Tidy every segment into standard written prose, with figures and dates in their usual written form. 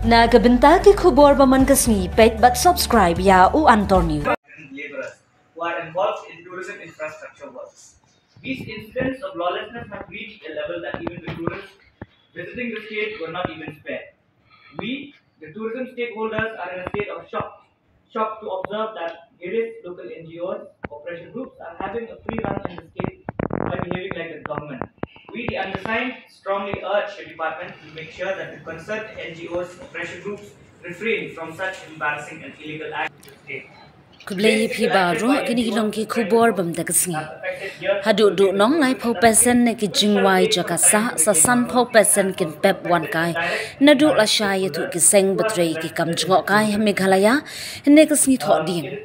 Nagabenta ki khubor baman kasni pet but subscribe ya u Antonio. Laborers who are involved in tourism infrastructure works. These incidents of lawlessness have reached a level that even the tourists visiting the state were not even spared. We, the tourism stakeholders, are in a state of shock. Shocked to observe that various local NGOs, operation groups are having a free run in the state by behaving like a government. We, the undersigned, strongly urge the department to make sure that the concerned NGOs, operation groups refrain from such embarrassing and illegal acts in the state. Kublai phi baro kini hilong ki khubor bam da kasni. Hadu du nong lai pho pesen ne ki jingwai jaka sa san pho pesen kin pep wan kai. Nadu la shai tu ki seng betrei ki kam jngo kai Meghalaya ne kasni tho ding.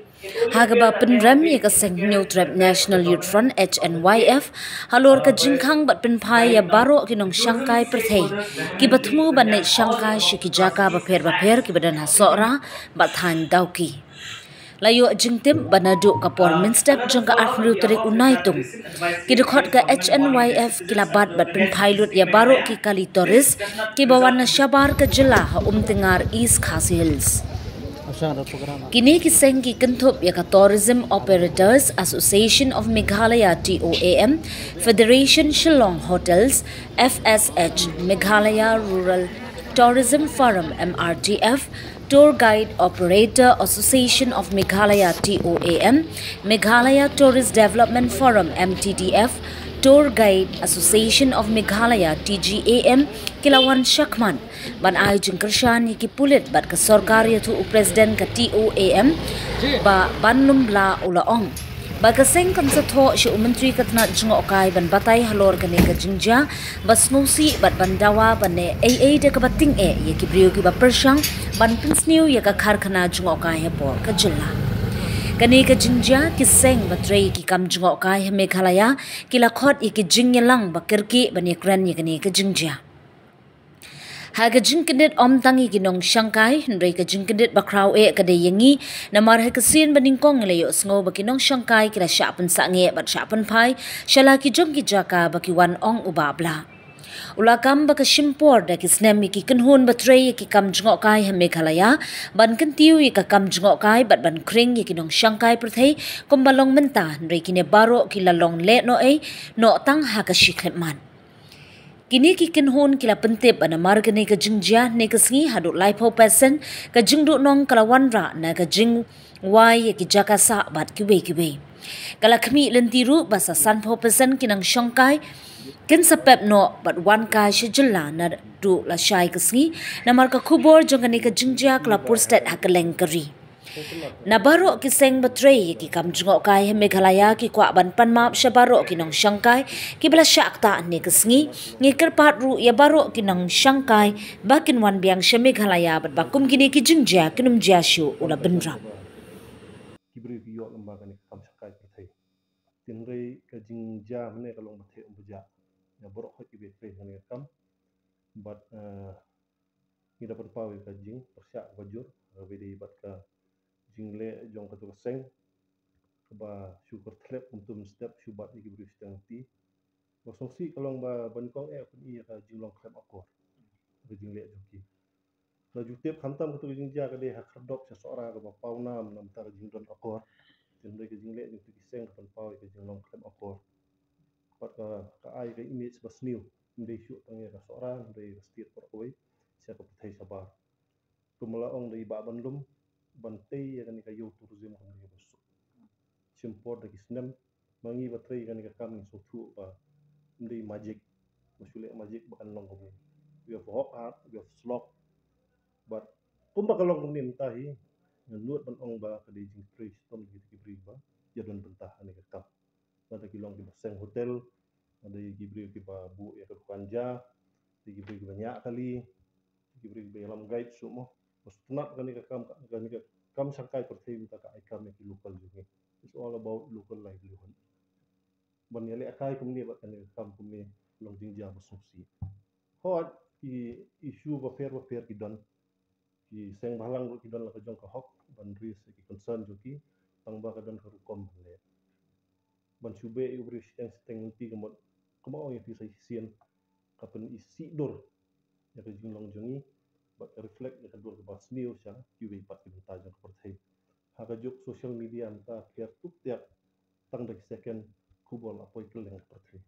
Hagaba penram ye ka seng new trap National Youth Front HNYF halor ka jingkhang bat pen phai ya baro ki nong shangkai perthei ki bathmu ban ne shangkai shiki jaka ba pher ki badan ha sora bat than dauki. Layo jingtim banadu kapor minstep jangka afru terik unai tung. Kidukot ke HNYF kilabat bat pen pilot ya baru ki kali toris ki bawana syabar ke jelah tengar East Khasi Hills. Kini kiseng ki kentup ya ka Tourism Operators Association of Meghalaya TOAM, Federation Shillong Hotels, FSH, Meghalaya Rural Tourism Forum MRTF, Tour Guide Operator Association of Meghalaya TOAM, Meghalaya Tourist Development Forum MTDF, Tour Guide Association of Meghalaya TGAM, Kilawan Shakman, ban ay jengkershan yiki pulit bat ke sorkar yaitu Presiden ke TOAM, ba banlum la ulaong. Bagaseng kan satho si Menteri Katna Jengokai ban batai halor kane ka jingja basnusi bat bandawa bane AA de ka bating ye ki brio ki ba persyang ban pinsniu ya ka kharkhana Jengokai hepo ka jilla kane ka jingja ki seng batrei ki kam Jengokai Meghalaya ki lakhot ye ki jingyelang bakirki bane kran ye kane ka jingja Haga jingkendit om tangi ginong Shanghai, nrei ka jingkendit bakraw kada yengi, namar hakasin baningkong layo sngo bakinong Shanghai kila syapan sange bat syapan pai, syalaki jong ki jaka baki wan ong ubabla. Ulakam baka shimpor da kisnem ki kenhun batrei ki kam Jengokai Meghalaya, ban kentiu ka kam Jengokai bat ban kring ki nong Shanghai perthei kombalong mentah nrei kine baro kila long le no no tang hakashikletman. Kini ki kenhun kila pentip ana marga ne ka jingjia ne ka sngi hadu lai pho pesen ka jingdu nong kalawan ra na ka jing wai ki jaka sa bat ki we kala khmi lentiru basa san pho pesen kinang Shanghai ken sapep no bat wan ka shijilla na du la shai ka sngi na marka khubor jong ne ka jingjia kala pur state hakaleng kari Nabaro ki seng batrei ki kam Jengokai Meghalaya ki kwa ban panmap syabaro ki nong Shanghai ki bala syakta ne kesngi ngi kerpat ru ya baro ki nong Shanghai bakin wan biang sya Meghalaya bat bakum gini ki jingja kinum jashu ula benram kibri ki yo lembaga ni kam Shanghai perthei tinrei ka jingja mene kalong bathe umbuja ya borok ho ki betre ne kam bat ni dapat pawe ka jing persyak bajur wedi bat ka jingle jong katu seng ba syukur tlep untuk step syubat iki beri stengti bosongsi kalong ba bankong pun iya ka jinglong klep akor ke jingle joki la jutep khantam katu jingja ka de hakadok sesora ka ba paunam nam tar jingdon akor tende ke jingle joki seng kan pau ke jinglong klep akor pat ka ai ke image basniu ndei syu tangi ka sora ndei stir por koi sia ka puthai sabar kumalaong dei ba bandum bantai ya kan ka yo tourism kan ni basu simpor da kisnem mangi batrei kan ka kam so thu ba ndei magic masule magic bakan long ko we have hop art we have slop but kumba kalong ni mtahi nuot ban ong ba ka dei jing trace tom ki bri ba jadon bentah ani ka kam ada kilong ki baseng hotel ada ki bri ki ba bu ya ka kanja ki bri ki banyak kali ki bri ki lam guide sumo Pusnat kan ka kam Shanghai perthei minta ka ikam ki local juga. It's all about local livelihood. Ban yale akai kumni ba kan kam kumni long jingja basungsi. Hot ki issue ba fair ki don ki seng balang ki don la ka jong ka hok ban ris ki concern joki tang ba ka don ka rukom le. Ban sube i bri steng ti kamot kamao yang ti sai sien kapen isi dor ya ka jinglong jongi but reflect ya kedua ke bas new sya kiwi pat ki ta jong perthei ha ka juk social media ta clear tup tiak tang dak second kubol apoi keleng perthei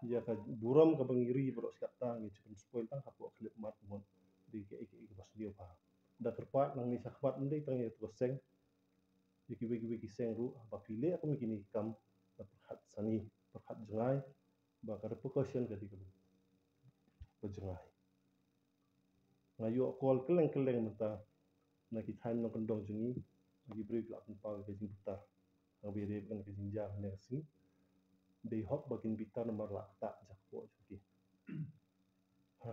ya ka buram ka bangiri bro skat ta ngi chicken spoil tang ha po clip mat mon di ke bas new pa da terpat nang ni sakhbat ndai tang ya tu seng ki wiki seng ru ba pile aku mikini kam perhat sani perhat jengai ba ka repercussion ka di ka jengai ngayu kol keleng mata na ki thain no kandong jungi agi break la pun pa ke jing putar abi re kan ke jing ja ne si dei hok bakin bitar nomor la ta jak po ki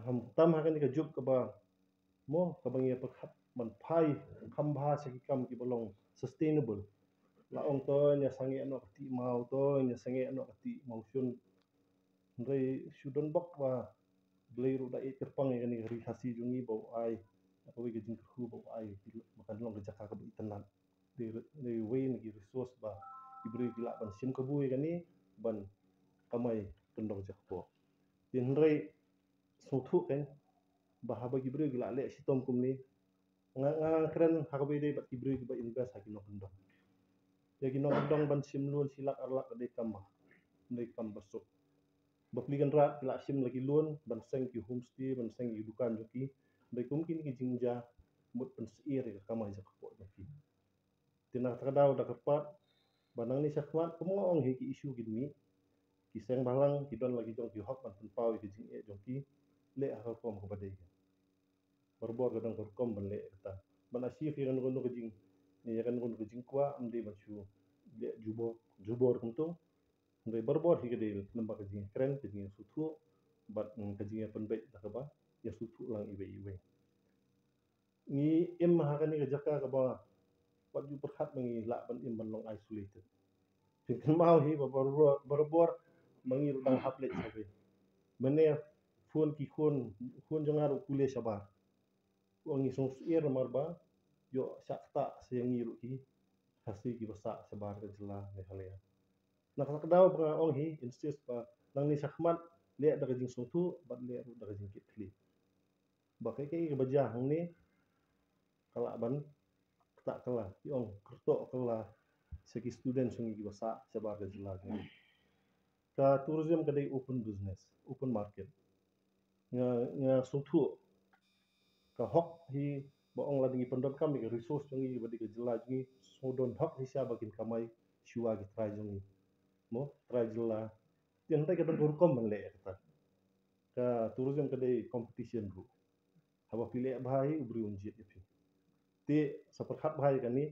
ham tam ha kan ka juk ka ba mo ka bang ye pakhat man phai kham bha se ki kam ki bolong sustainable la ong to nya sange no ti mau to nya sange no ti mau sun rei shudon bok ba blai ru da e terpang ye ni ri hasi jungi bau ai aku ke jing khu bau ai makan long ke jaka ka bi tenan de way ni resource ba ibri gila ban sim ka bui kan ni ban kamai kendong jak po tin rei so thu kan ba ha ba ibri gila le sitom kum ni nga kren ha ka bi de ba ibri ba invest ha kinong kendong ya kinong kendong ban sim lun silak arlak de kam ba de kam basuk bapligan rat la sim lagi lun ban seng ki homestay ban seng ki dukan joki de kum kin ki jingja mut pen seir ka kamai jak po joki tina takadaw da kapat banang ni sakhwat kumong hi ki issue gin mi ki seng balang ki don lagi jong ki hok ban pun pau ki jing e jong ki le ha kom ko badai berbor gadang kom ban le ta ban asif ki ran gono jing ni kan gono jing kwa amde ban chu le jubor kum to ndai berbor hi gede namba ka jing kren ki jing su thu bat ka jing pen bet ta ka ba ya su thu lang iwe ni em ha kan ni ka jaka ka ba wat ju perhat mengi la ban im ban long isolated tin mau hi berbor mengi dang haplet sabe mene phone ki khon jangar kule sabar wangi song ir marba yo sakta seyangi ru ki hasi ki basa sabar ke jela ne halya nak daw ba ong hi insist ba nang ni sakhmat le da jing song tu bat le ru da jing kit kli ba ke baja hang ni kala ban tak kala ki ong kerto kala segi student sungi ki basa sabar ke jela ka tourism kadai open business open market nga suthu ka hok hi ba ong la dingi pendot kam ni resource jungi ba diga jela jungi so don hok hi sia bakin kamai shua ki try jungi mo try jela tiang ta ka dur kom le ta ka tourism kadai competition ru haba pile bhai ubri unjit ipi te saperhat bhai kan ni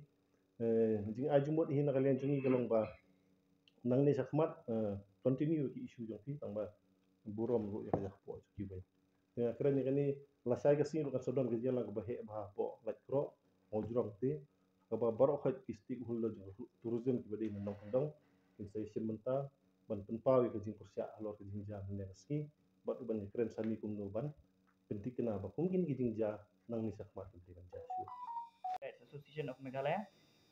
jing ajumot hi na kalian jungi galong ba nang ni sakhmat continue ki issue jong ki tang ba burom ru ya ya po ki bai ya keren ni kan ni lasai ka sin kan sodon ke jela ba he ba po lak ro ngojrong te ka ba baro khat ki stick hul lo tourism ki badi nang dong in sai sim menta ban pen pau ke jing kursia alor ke jing ja ne ski bat ban keren sami kum no ban pentik kena ba mungkin ki jing ja nang ni sakhmat ki kan ja Association of Meghalaya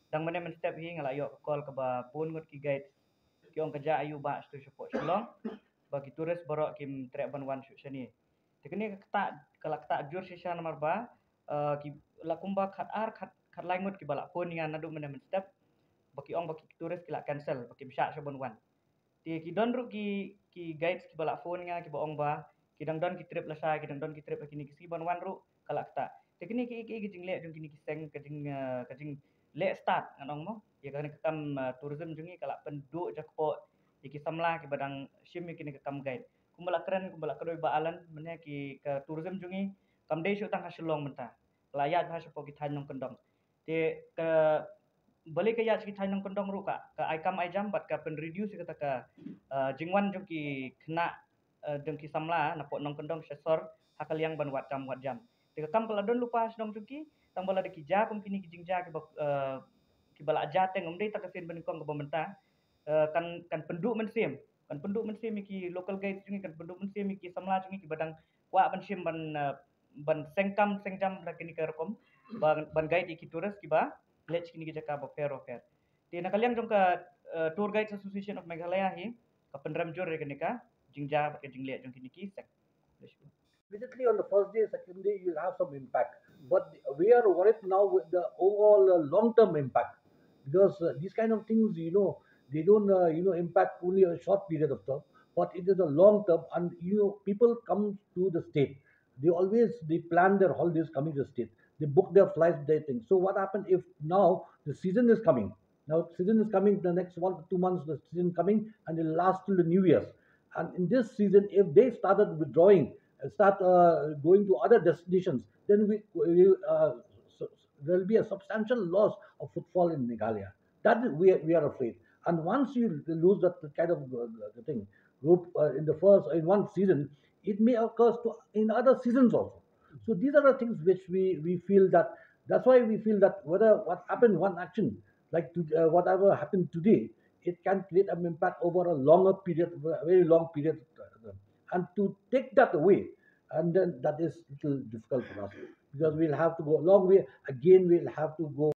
dang mana men step hi ngala yo call ka ba pun ngot ki guide kyong kerja ayu ba stu support shlong bagi turis borok kim trek ban wan shu shani tekni kata kala kata jur shisha nomor ba ki lakumba khat ar khat lai ngot ki bala pun ngan nadu mana men step bagi ong bagi turis kila cancel bagi bisha shabon wan ti ki don ru ki guides ki bala phone nga ki ba ong ba ki dang don ki trip la sa ki dang don ki trip ki ni ki si ban wan ru kala kata tekni ki jing le jung ki ni ki seng ka jing le start anong mo ya kan kam tourism jungi kala pendu jakpo ki samla ki badang shim ki ni kam guide kumbala keren kumbala kadoi ba alan mene ki ka tourism jungi kam dei shu tang hasilong menta layat ha shu ki than nong kendong te ka balik ke ya ki than nong kendong ru ka ai kam ai jam bat ka pen reduce kata ka jingwan jung ki kena deng ki samla na po nong kendong sesor hakaliang ban wat jam te kam kala don lupa sdong jung ki tang bala de ki ja kum kini ki jingja ki bala ja teng umdei ta ka sen ben kong ka bamenta kan penduk men sim kan penduk men sim ki local guide jungi kan penduk men sim ki samla jungi ki badang wa ban sim ban sengkam sengjam la kini ka rekom ban guide ki turis ki ba lech kini ki jaka ba fair ti na kaliang jong ka tour guide association of Meghalaya hi ka penram jor re kini ka jingja ba ke jingle jong kini ki sek immediately on the first day, second day, you'll have some impact. But we are worried now with the overall long-term impact, because these kind of things, they don't, impact only a short period of time, but it is a long term. And people come to the state. They plan their holidays coming to the state. They book their flights, they think. So what happened if now the season is coming? Now season is coming, the next 1 to 2 months, the season coming, and it lasts till the New Year's. And in this season, if they started withdrawing and start going to other destinations, then so there will be a substantial loss of footfall in Meghalaya. That is, we are afraid. And once you lose that kind of the thing route in one season, it may occur in other seasons also. So these are the things which we feel that. That's why we feel that whether what happened, one action whatever happened today, it can create an impact over a longer period, a very long period, and to take that away, and then that is little difficult for us, because we'll have to go a long way again. We'll have to go